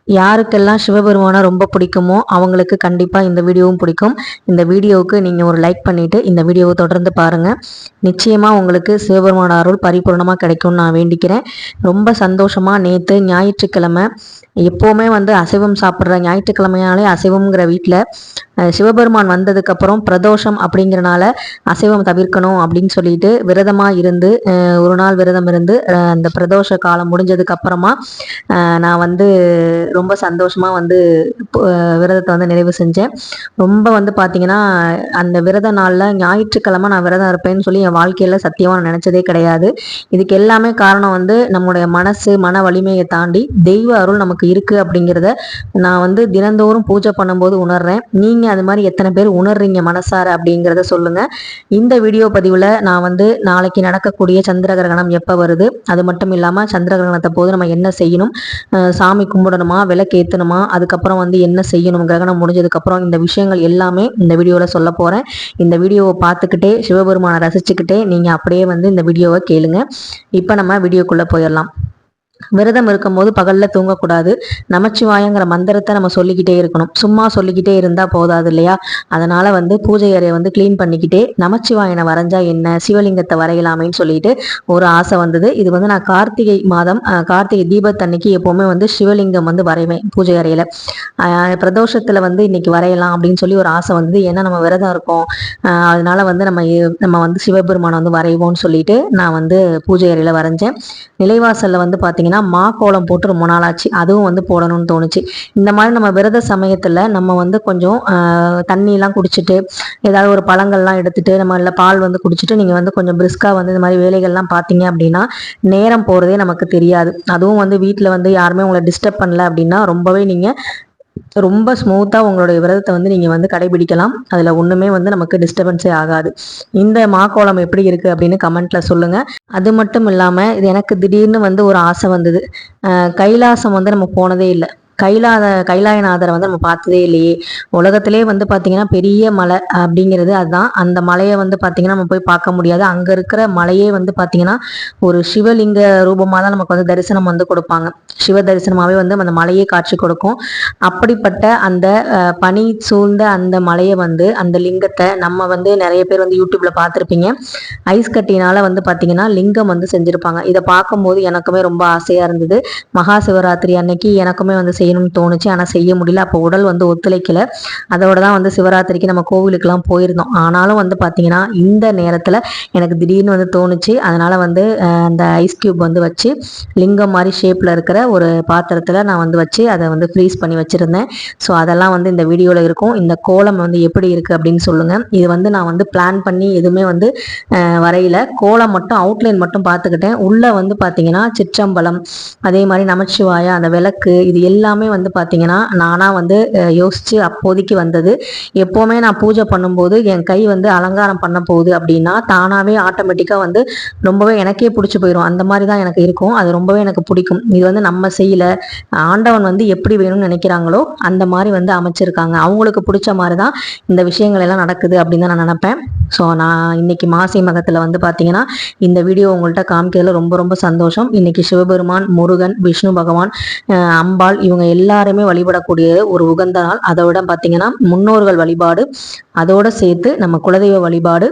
யாருக்கெல்லாம் சிவபெருமானை ரொம்ப பிடிக்குமோ அவங்களுக்கு கண்டிப்பாக இந்த வீடியோவும் பிடிக்கும். இந்த வீடியோவுக்கு நீங்கள் ஒரு லைக் பண்ணிவிட்டு இந்த வீடியோவை தொடர்ந்து பாருங்கள். நிச்சயமாக உங்களுக்கு சிவபெருமான அருள் பரிபூர்ணமாக கிடைக்கும்னு நான் வேண்டிக்கிறேன். ரொம்ப சந்தோஷமாக நேற்று ஞாயிற்றுக்கிழமை எப்போவுமே அசைவம் சாப்பிட்ற ஞாயிற்றுக்கிழமையாலே அசைவங்கிற வீட்டில் சிவபெருமான் வந்ததுக்கப்புறம் பிரதோஷம் அப்படிங்கிறனால அசைவம் தவிர்க்கணும் அப்படின்னு சொல்லிட்டு விரதமாக இருந்து ஒரு நாள் விரதம் இருந்து அந்த பிரதோஷ காலம் முடிஞ்சதுக்கப்புறமா நான் ரொம்ப சந்தோஷமாக விரதத்தை நிறைவு செஞ்சேன். ரொம்ப பார்த்தீங்கன்னா அந்த விரத நாளில் ஞாயிற்றுக்கிழமை நான் விரதம் இருப்பேன்னு சொல்லி என் வாழ்க்கையில் சத்தியமாக நான் நினச்சதே கிடையாது. இதுக்கு எல்லாமே காரணம் நம்முடைய மன வலிமையை தாண்டி தெய்வ அருள் நமக்கு இருக்குது அப்படிங்கிறத நான் தினந்தோறும் பூஜை பண்ணும்போது உணர்றேன். நீங்கள் அது மாதிரி எத்தனை பேர் உணர்றீங்க மனசார அப்படிங்கிறத சொல்லுங்கள். இந்த வீடியோ பதிவில் நான் நாளைக்கு நடக்கக்கூடிய சந்திர கிரகணம் எப்போ வருது, அது மட்டும் இல்லாமல் சந்திர கிரகணத்தை போது நம்ம என்ன செய்யணும், சாமி கும்பிடணுமா, விளக்கு ஏற்றணுமா, அதுக்கப்புறம் என்ன செய்யணும் கிரகணம் முடிஞ்சதுக்கப்புறம், இந்த விஷயங்கள் எல்லாமே இந்த வீடியோவில் சொல்ல போகிறேன். இந்த வீடியோவை பார்த்துக்கிட்டே சிவபெருமானை ரசிச்சுக்கிட்டே நீங்கள் அப்படியே இந்த வீடியோவை கேளுங்க. இப்போ நம்ம வீடியோக்குள்ளே போயிடலாம். விரதம் இருக்கும்போது பகல்ல தூங்கக்கூடாது. நமச்சிவாயங்கிற மந்திரத்தை நம்ம சொல்லிக்கிட்டே இருக்கணும். சும்மா சொல்லிக்கிட்டே இருந்தா போதாது இல்லையா? அதனால பூஜை அறையை கிளீன் பண்ணிக்கிட்டே நமச்சிவாயனை வரைஞ்சா என்ன, சிவலிங்கத்தை வரையலாமேன்னு சொல்லிட்டு ஒரு ஆசை வந்தது. இது நான் கார்த்திகை மாதம் கார்த்திகை தீபத்தன்னைக்கு எப்பவுமே சிவலிங்கம் வரைவேன் பூஜை அறையில. பிரதோஷத்துல இன்னைக்கு வரையலாம் அப்படின்னு சொல்லி ஒரு ஆசை வந்தது. ஏன்னா நம்ம விரதம் இருக்கோம், அதனால நம்ம சிவபெருமானை வரைவோம்னு சொல்லிட்டு நான் பூஜை அறையில வரைஞ்சேன். நிலைவாசல்ல பாத்தீங்கன்னா மா கோலம் போட்டு ரொம்ப நாள் ஆச்சு. அதுவும் போடணும்னு தோணுச்சு. இந்த மாதிரி நம்ம விரத சமயத்துல நம்ம கொஞ்சம் தண்ணியெல்லாம் குடிச்சிட்டு ஏதாவது ஒரு பழங்கள்லாம் எடுத்துட்டு நம்ம இல்லை பால் குடிச்சிட்டு நீங்க கொஞ்சம் பிரிஸ்கா இந்த மாதிரி வேலைகள்லாம் பார்த்தீங்க அப்படின்னா நேரம் போறதே நமக்கு தெரியாது. அதுவும் வீட்டில் யாருமே உங்களை டிஸ்டர்ப் பண்ணல அப்படின்னா ரொம்பவே நீங்க ரொம்ப ஸ்மூத்தாக உங்களுடைய விரதத்தை நீங்கள் கடைபிடிக்கலாம். அதில் ஒன்றுமே நமக்கு டிஸ்டர்பன்ஸே ஆகாது. இந்த மாக்கோளம் எப்படி இருக்குது அப்படின்னு கமெண்ட்டில் சொல்லுங்கள். அது மட்டும் இல்லாமல் இது எனக்கு திடீர்னு ஒரு ஆசை வந்தது. கைலாசம் நம்ம போனதே இல்லை. கைலாயநாதரை நம்ம பார்த்ததே இல்லையே. உலகத்திலே பார்த்தீங்கன்னா பெரிய மலை அப்படிங்கிறது அதுதான். அந்த மலையை பார்த்தீங்கன்னா நம்ம போய் பார்க்க முடியாது. அங்கே இருக்கிற மலையே பார்த்தீங்கன்னா ஒரு சிவலிங்க ரூபமாக தான் நமக்கு தரிசனம் கொடுப்பாங்க. சிவ தரிசனமாகவே அந்த மலையே காட்சி கொடுக்கும். அப்படிப்பட்ட அந்த பனி சூழ்ந்த அந்த மலையை அந்த லிங்கத்தை நம்ம நிறைய பேர் யூடியூப்ல பார்த்துருப்பீங்க. ஐஸ் கட்டினால பார்த்தீங்கன்னா லிங்கம் செஞ்சுருப்பாங்க. இதை பார்க்கும்போது எனக்குமே ரொம்ப ஆசையாக இருந்தது. மகா சிவராத்திரி அன்னைக்கு எனக்குமே செய்யணும்னு தோணுச்சு. ஆனால் செய்ய முடியல. அப்போ உடல் ஒத்துழைக்கல. அதோட தான் சிவராத்திரிக்கு நம்ம கோவிலுக்கெல்லாம் போயிருந்தோம். ஆனாலும் பார்த்தீங்கன்னா இந்த நேரத்தில் எனக்கு திடீர்னு தோணுச்சு. அதனால அந்த ஐஸ் கியூப் வச்சு லிங்கம் மாதிரி ஷேப்பில் இருக்கிற ஒரு பாத்திரத்தில் நான் வச்சு அதை ஃப்ரீஸ் பண்ணி வச்சுருந்தேன். ஸோ அதெல்லாம் இந்த வீடியோவில் இருக்கும். இந்த கோலம் எப்படி இருக்குது அப்படின்னு சொல்லுங்கள். இது நான் பிளான் பண்ணி எதுவுமே வரையில. கோலம் மட்டும் அவுட்லைன் மட்டும் பார்த்துக்கிட்டேன். உள்ளே பார்த்தீங்கன்னா சிற்றம்பலம், அதே மாதிரி நமச்சிவாய, அந்த விளக்கு, இது எல்லாமே பார்த்தீங்கன்னா நானாக யோசித்து அப்போதைக்கு வந்தது. எப்போவுமே நான் பூஜை பண்ணும்போது என் கை அலங்காரம் பண்ண போகுது அப்படின்னா தானாகவே ஆட்டோமேட்டிக்காக ரொம்பவே எனக்கே பிடிச்சி போயிடும். அந்த மாதிரி தான் எனக்கு இருக்கும். அது ரொம்பவே எனக்கு பிடிக்கும். இது நம்ம செய்யல, ஆண்டவன் எப்படி வேணும்னு நினைக்கிறாங்களோ அந்த மாதிரி அமைச்சிருக்காங்க. அவங்களுக்கு பிடிச்ச மாதிரி தான் இந்த விஷயங்கள் எல்லாம் நடக்குது அப்படின்னு தான் நான் நினைப்பேன். ஸோ நான் இன்னைக்கு மாசி மகத்தில் பார்த்தீங்கன்னா இந்த வீடியோ உங்கள்கிட்ட காமிக்கிறதுல ரொம்ப ரொம்ப சந்தோஷம். இன்னைக்கு சிவபெருமான், முருகன், விஷ்ணு பகவான், அம்பாள் இவங்க எல்லாருமே வழிபடக்கூடிய ஒரு உகந்த நாள். அதோட பார்த்தீங்கன்னா முன்னோர்கள் வழிபாடு, அதோட சேர்த்து நம்ம குலதெய்வ வழிபாடு,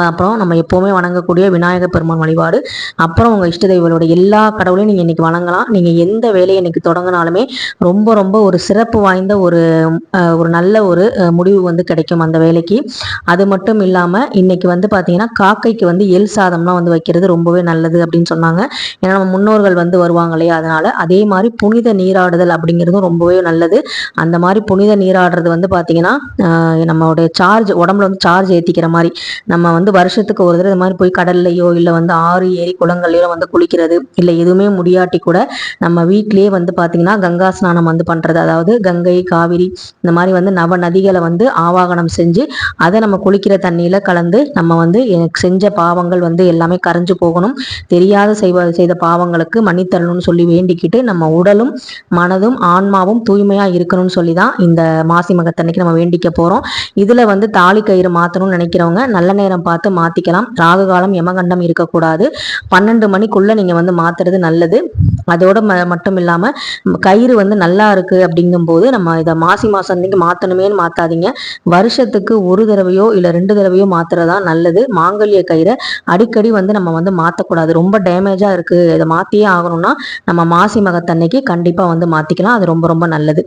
அப்புறம் நம்ம எப்போவுமே வணங்கக்கூடிய விநாயகர் பெருமான் வழிபாடு, அப்புறம் உங்கள் இஷ்ட தெய்வங்களோட எல்லா கடவுளையும் நீங்கள் இன்றைக்கி வணங்கலாம். நீங்கள் எந்த வேலையை இன்றைக்கி தொடங்கினாலுமே ரொம்ப ரொம்ப ஒரு சிறப்பு வாய்ந்த ஒரு நல்ல ஒரு முடிவு கிடைக்கும் அந்த வேலைக்கு. அது மட்டும் இல்லாமல் இன்னைக்கு பார்த்தீங்கன்னா காக்கைக்கு எள் சாதம்லாம் வைக்கிறது ரொம்பவே நல்லது அப்படின்னு சொன்னாங்க. ஏன்னா நம்ம முன்னோர்கள் வருவாங்க இல்லையா, அதனால. அதே மாதிரி புனித நீராடுதல் அப்படிங்கிறதும் ரொம்பவே நல்லது. அந்த மாதிரி புனித நீராடுறது பார்த்தீங்கன்னா நம்மளுடைய சார்ஜ், உடம்புல சார்ஜ் ஏற்றிக்கிற மாதிரி. நம்ம வருஷத்துக்கு ஒரு தடவை இது மாதிரி போய் கடல்லையோ இல்லை ஆறு ஏரி குளங்கள்லையோ குளிக்கிறது, இல்லை எதுவுமே முடியாட்டி கூட நம்ம வீட்லேயே பார்த்தீங்கன்னா கங்கா ஸ்நானம் பண்ணுறது. அதாவது கங்கை, காவிரி இந்த மாதிரி நவ நதிகளை ஆவாகனம் செஞ்சு அதை நம்ம குளிக்கிற தண்ணியில் கலந்து நம்ம எனக்கு செஞ்ச பாவங்கள் எல்லாமே கரைஞ்சு போகணும், தெரியாத செய்த பாவங்களுக்கு மன்னித்தரணும்னு சொல்லி வேண்டிக்கிட்டு நம்ம உடலும் மனதும் ஆன்மாவும் தூய்மையாக இருக்கணும்னு சொல்லி தான் இந்த மாசி மகத்தன்னைக்கு நம்ம வேண்டிக்க போகிறோம். இதில் தாலி கயிறு மாற்றணும்னு நினைக்கிறவங்க நல்லெண்ணெய் நேரம் பார்த்து மாற்றிக்கலாம். ராகு காலம் யமகண்டம் இருக்கக்கூடாது. 12 மணிக்குள்ளே நீங்கள் வந்து மாற்றுறது நல்லது. அதோட மட்டும் இல்லாமல் கயிறு வந்து நல்லா இருக்குது அப்படிங்கும்போது நம்ம இதை மாசி மாதம் அன்றைக்கி மாற்றணுமேனு மாற்றாதீங்க. வருஷத்துக்கு ஒரு தடவையோ இல்லை 2 தடவையோ மாற்றுறதா நல்லது. மாங்கல்ய கயிறை அடிக்கடி வந்து நம்ம வந்து மாற்றக்கூடாது. ரொம்ப டேமேஜாக இருக்குது, இதை மாற்றியே ஆகணும்னா நம்ம மாசி மகத்தன்னைக்கு கண்டிப்பாக வந்து மாற்றிக்கலாம். அது ரொம்ப ரொம்ப நல்லது.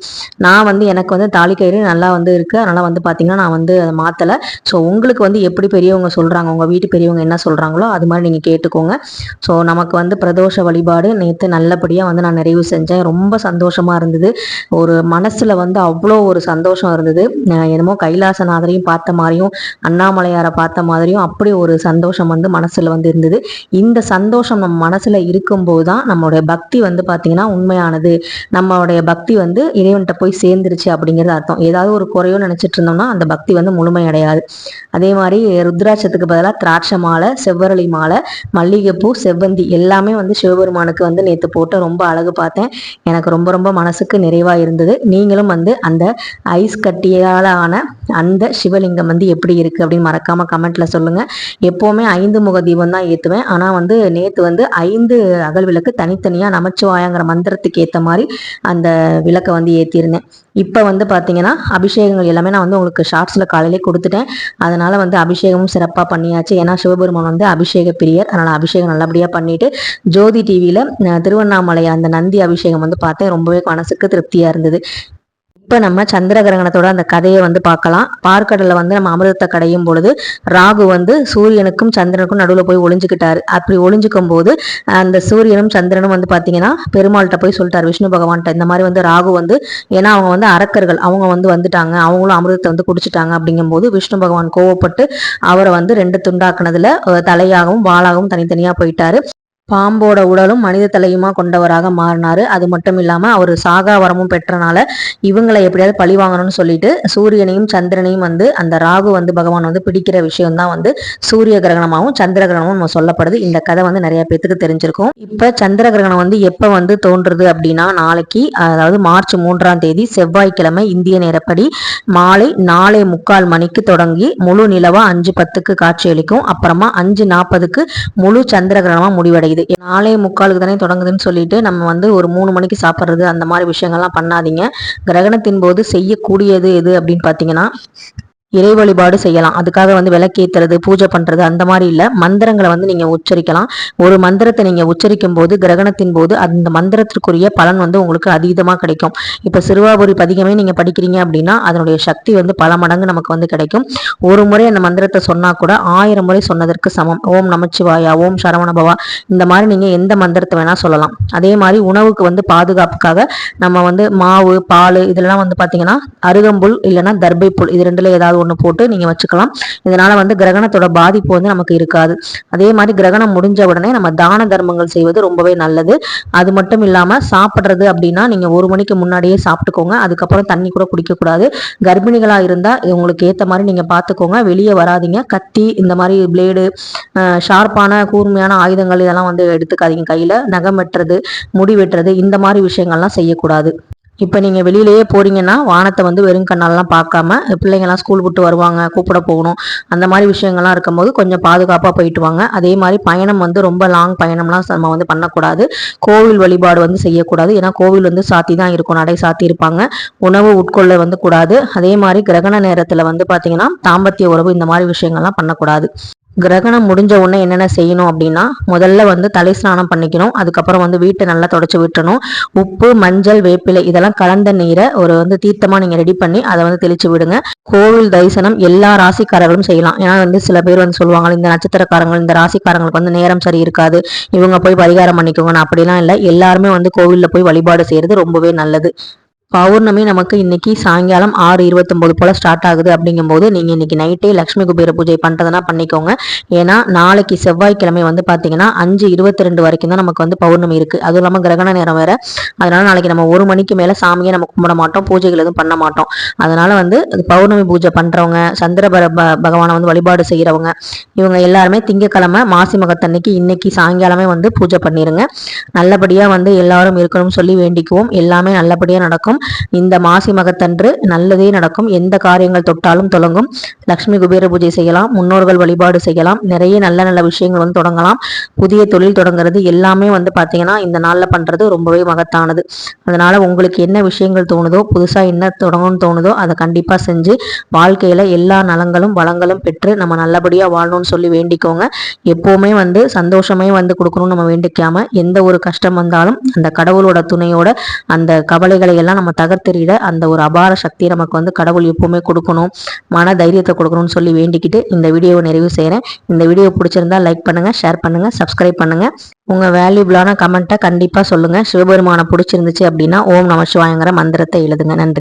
நான் வந்து எனக்கு வந்து தாலி கயிறு நல்லா வந்து இருக்குது. அதனால் வந்து பார்த்திங்கன்னா நான் வந்து அதை மாற்றலை. ஸோ உங்களுக்கு வந்து எப்படி பெரியவங்க சொல்கிறாங்க, உங்கள் வீட்டு பெரியவங்க என்ன சொல்கிறாங்களோ அது மாதிரி நீங்கள் கேட்டுக்கோங்க. ஸோ நமக்கு வந்து பிரதோஷ வழிபாடு நேற்று நல்லபடியாக வந்து நான் நிறைவு செஞ்சேன். ரொம்ப சந்தோஷமாக இருந்தது. ஒரு மனசில் வந்து அவ்வளோ ஒரு சந்தோஷம் இருந்தது. என்னமோ கைலாசநாதரையும் பார்த்த மாதிரியும் அண்ணாமலையாரை பார்த்த மாதிரியும் அப்படி ஒரு சந்தோஷம் வந்து மனசில் வந்து இருந்தது. இந்த சந்தோஷம் நம்ம மனசில் இருக்கும்போது தான் நம்மளுடைய பக்தி வந்து பார்த்திங்கன்னா உண்மையானது. நம்மளுடைய பக்தி வந்து இறைவன்கிட்ட போய் சேர்ந்துருச்சு அப்படிங்கிறது அர்த்தம். ஏதாவது ஒரு குறையோ நினச்சிட்டு இருந்தோம்னா அந்த பக்தி வந்து முழுமையடையாது. அதே மாதிரி ருத்ராட்சத்துக்கு பதிலாக திராட்சை மாலை, செவ்வரளி மாலை, மல்லிகைப்பூ, செவ்வந்தி எல்லாமே வந்து சிவபெருமானுக்கு வந்து நேற்று போட்டு ரொம்ப அழகு பார்த்தேன். எனக்கு ரொம்ப ரொம்ப மனசுக்கு நிறைவாக இருந்தது. நீங்களும் வந்து அந்த ஐஸ் கட்டியால் ஆன அந்த சிவலிங்கம் வந்து எப்படி இருக்குது அப்படின்னு மறக்காமல் கமெண்ட்டில் சொல்லுங்கள். எப்போவுமே 5 முக தீபம் தான் ஏற்றுவேன். ஆனால் வந்து நேற்று வந்து 5 அகல் விளக்கு தனித்தனியாக நமச்சிவாயங்கிற மந்திரத்துக்கு ஏற்ற மாதிரி அந்த விளக்கை வந்து ஏற்றிருந்தேன். இப்போ வந்து பார்த்தீங்கன்னா அபிஷேகங்கள் எல்லாமே நான் வந்து உங்களுக்கு ஷார்ட்ஸில் காலையிலே கொடுத்துட்டேன். அதனால் வந்து அபிஷேகமும் சிறப்பாக பண்ணியாச்சு. ஏன்னா சிவபெருமான் வந்து அபிஷேக பிரியர். அதனால் அபிஷேகம் நல்லபடியாக பண்ணிவிட்டு ஜோதி டிவியில் திருவண்ணாமலை அந்த நந்தி அபிஷேகம் வந்து பார்த்தேன். ரொம்பவே மனசுக்கு திருப்தியாக இருந்தது. இப்போ நம்ம சந்திர கிரகணத்தோட அந்த கதையை வந்து பார்க்கலாம். பார்க்கடலில் வந்து நம்ம அமிர்தத்தை கடையும் பொழுது ராகு வந்து சூரியனுக்கும் சந்திரனுக்கும் நடுவில் போய் ஒளிஞ்சுக்கிட்டாரு. அப்படி ஒளிஞ்சுக்கும் போது அந்த சூரியனும் சந்திரனும் வந்து பார்த்தீங்கன்னா பெருமாள்கிட்ட போய் சொல்லிட்டார், விஷ்ணு பகவான்கிட்ட, இந்த மாதிரி வந்து ராகு வந்து, ஏன்னா அவங்க வந்து அரக்கர்கள், அவங்க வந்து வந்துட்டாங்க, அவங்களும் அமிர்தத்தை வந்து குடிச்சிட்டாங்க. அப்படிங்கும்போது விஷ்ணு பகவான் கோவப்பட்டு அவரை வந்து 2 துண்டாக்குனதுல தலையாகவும் வாளாகவும் தனித்தனியாக போயிட்டாரு. பாம்போட உடலும் மனித தலையுமா கொண்டவராக மாறினாரு. அது மட்டும் இல்லாம அவர் சாகா வரமும் பெற்றனால இவங்களை எப்படியாவது பழி வாங்கணும்னு சொல்லிட்டு சூரியனையும் சந்திரனையும் வந்து அந்த ராகு வந்து பகவான் வந்து பிடிக்கிற விஷயம் தான் வந்து சூரிய கிரகணமாகவும் சந்திர கிரகணமும் நம்ம சொல்லப்படுது. இந்த கதை வந்து நிறைய பேத்துக்கு தெரிஞ்சிருக்கும். இப்ப சந்திர கிரகணம் வந்து எப்ப வந்து தோன்றுறது அப்படின்னா நாளைக்கு, அதாவது மார்ச் 3ஆம் தேதி செவ்வாய்க்கிழமை இந்திய நேரப்படி மாலை 4:45 மணிக்கு தொடங்கி முழு நிலவா 5:10க்கு காட்சியளிக்கும். அப்புறமா 5:40க்கு முழு சந்திர கிரகணமா முடிவடையும். 4:45 தானே தொடங்குதுன்னு சொல்லிட்டு நம்ம வந்து ஒரு 3 மணிக்கு சாப்பிட்றது அந்த மாதிரி விஷயங்கள்லாம் பண்ணாதீங்க. கிரகணத்தின் போது செய்யக்கூடியது எது அப்படின்னு பார்த்தீங்கன்னா இறை வழிபாடு செய்யலாம். அதுக்காக வந்து விளக்கேற்றுறது, பூஜை பண்ணுறது அந்த மாதிரி இல்லை. மந்திரங்களை வந்து நீங்கள் உச்சரிக்கலாம். ஒரு மந்திரத்தை நீங்கள் உச்சரிக்கும் போது கிரகணத்தின் போது அந்த மந்திரத்திற்குரிய பலன் வந்து உங்களுக்கு அதீதமாக கிடைக்கும். இப்போ சிறுவாபுரி பதிகமே நீங்கள் படிக்கிறீங்க அப்படின்னா அதனுடைய சக்தி வந்து பல மடங்கு நமக்கு வந்து கிடைக்கும். ஒரு முறை அந்த மந்திரத்தை சொன்னால் கூட 1000 முறை சொன்னதற்கு சமம். ஓம் நமச்சிவாயா, ஓம் சரவணபவா, இந்த மாதிரி நீங்கள் எந்த மந்திரத்தை வேணால் சொல்லலாம். அதே மாதிரி உணவுக்கு வந்து பாதுகாப்புக்காக நம்ம வந்து மாவு, பால் இதெல்லாம் வந்து பார்த்தீங்கன்னா அருகம்புல் இல்லைன்னா தர்பை புல், இது ரெண்டுல ஏதாவது ஒன்று போட்டு நீங்கள் வச்சுக்கலாம். இதனால வந்து கிரகணத்தோட பாதிப்பு வந்து நமக்கு இருக்காது. அதே மாதிரி கிரகணம் முடிஞ்ச உடனே நம்ம தான தர்மங்கள் செய்வது ரொம்பவே நல்லது. அது மட்டும் இல்லாமல் சாப்பிட்றது அப்படின்னா நீங்கள் 1 மணிக்கு முன்னாடியே சாப்பிட்டுக்கோங்க. அதுக்கப்புறம் தண்ணி கூட குடிக்கக்கூடாது. கர்ப்பிணிகளாக இருந்தால் உங்களுக்கு ஏற்ற மாதிரி நீங்கள் பார்த்துக்கோங்க. வெளியே வராதிங்க. கத்தி, இந்த மாதிரி பிளேடு, ஷார்ப்பான கூர்மையான ஆயுதங்கள் இதெல்லாம் வந்து எடுத்துக்காதீங்க கையில். நகம் வெட்டுறது, முடி வெட்டுறது இந்த மாதிரி விஷயங்கள்லாம் செய்யக்கூடாது. இப்போ நீங்கள் வெளியிலேயே போகிறீங்கன்னா வானத்தை வந்து வெறும் கண்ணாலெலாம் பார்க்காம, பிள்ளைங்கள்லாம் ஸ்கூல் விட்டு வருவாங்க, கூப்பிட போகணும், அந்த மாதிரி விஷயங்கள்லாம் இருக்கும்போது கொஞ்சம் பாதுகாப்பாக போயிட்டு வாங்க. அதே மாதிரி பயணம் வந்து ரொம்ப லாங் பயணம்லாம் நம்ம வந்து பண்ணக்கூடாது. கோவில் வழிபாடு வந்து செய்யக்கூடாது. ஏன்னா கோவில் வந்து சாத்தி தான் இருக்கும், நடை சாத்தி இருப்பாங்க. உணவு உட்கொள்ள வந்து கூடாது. அதே மாதிரி கிரகண நேரத்தில் வந்து பார்த்தீங்கன்னா தாம்பத்திய உறவு இந்த மாதிரி விஷயங்கள்லாம் பண்ணக்கூடாது. கிரகணம் முடிஞ்ச உடனே என்னென்ன செய்யணும் அப்படின்னா முதல்ல வந்து தலை ஸ்நானம் பண்ணிக்கணும். அதுக்கப்புறம் வந்து வீட்டை நல்லா தொடச்சி விட்டுணும். உப்பு, மஞ்சள், வேப்பிலை இதெல்லாம் கலந்த நீரை ஒரு வந்து தீர்த்தமாக நீங்கள் ரெடி பண்ணி அதை வந்து தெளிச்சு விடுங்க. கோவில் தரிசனம் எல்லா ராசிக்காரர்களும் செய்யலாம். ஏன்னா வந்து சில பேர் வந்து சொல்லுவாங்க, இந்த நட்சத்திரக்காரங்கள், இந்த ராசிக்காரங்களுக்கு வந்து நேரம் சரி இருக்காது, இவங்க போய் பரிகாரம் பண்ணிக்கோங்க. அப்படிலாம் இல்லை. எல்லாருமே வந்து கோவிலில் போய் வழிபாடு செய்யறது ரொம்பவே நல்லது. பௌர்ணமி நமக்கு இன்னைக்கு சாயங்காலம் 6:29 போல ஸ்டார்ட் ஆகுது. அப்படிங்கும்போது நீங்க இன்னைக்கு நைட்டே லட்சுமி குபேர பூஜை பண்றதுனா பண்ணிக்கோங்க. ஏன்னா நாளைக்கு செவ்வாய்க்கிழமை வந்து பாத்தீங்கன்னா 5:22 வரைக்கும் தான் நமக்கு வந்து பௌர்ணமி இருக்கு. அதுவும் இல்லாம கிரகண நேரம் வேற. அதனால நாளைக்கு நம்ம 1 மணிக்கு மேல சாமியை நம்ம கும்பிட மாட்டோம், பூஜைகள் எதுவும் பண்ண மாட்டோம். அதனால வந்து பௌர்ணமி பூஜை பண்றவங்க, சந்திர பகவானை வந்து வழிபாடு செய்யறவங்க, இவங்க எல்லாருமே திங்கக்கிழமை மாசி மகத்தன்னைக்கு இன்னைக்கு சாயங்காலமே வந்து பூஜை பண்ணிருங்க. நல்லபடியா வந்து எல்லாரும் இருக்கணும்னு சொல்லி வேண்டிக்குவோம். எல்லாமே நல்லபடியா நடக்கும். கிடைக்கும். இந்த மாசி மகத்தன்று நல்லதே நடக்கும். எந்த காரியங்கள் தொட்டாலும் தொடங்கும். லக்ஷ்மி குபேர பூஜை செய்யலாம், முன்னோர்கள் வழிபாடு செய்யலாம், நிறைய நல்ல நல்ல விஷயங்கள் வந்து தொடங்கலாம். புதிய தொழில் தொடங்குறது எல்லாமே வந்து பார்த்தீங்கன்னா இந்த நாளில் பண்ணுறது ரொம்பவே மகத்தானது. அதனால உங்களுக்கு என்ன விஷயங்கள் தோணுதோ, புதுசாக என்ன தொடங்கணும்னு தோணுதோ அதை கண்டிப்பாக செஞ்சு வாழ்க்கையில் எல்லா நலங்களும் வளங்களும் பெற்று நம்ம நல்லபடியாக வாழணும்னு சொல்லி வேண்டிக்கோங்க. எப்போவுமே வந்து சந்தோஷமே வந்து கொடுக்கணும்னு நம்ம வேண்டிக்காம எந்த ஒரு கஷ்டம் வந்தாலும் அந்த கடவுளோட துணையோட அந்த கவலைகளை எல்லாம் நம்ம தகர்த்தெறிட அந்த ஒரு அபார சக்தி நமக்கு வந்து கடவுள் எப்பவுமே கொடுக்கணும், மன தைரியத்தை கொடுக்கணும்னு சொல்லி வேண்டிக்கிட்டு இந்த வீடியோவை நிறைவு செய்கிறேன். இந்த வீடியோ பிடிச்சிருந்தா லைக் பண்ணுங்க, ஷேர் பண்ணுங்க, சப்ஸ்கிரைப் பண்ணுங்க. உங்க வேல்யூபிளான கமெண்ட்டை கண்டிப்பாக சொல்லுங்க. சிவபெருமானை பிடிச்சிருந்துச்சு அப்படின்னா ஓம் நம சிவாயங்கிற மந்திரத்தை எழுதுங்க. நன்றி.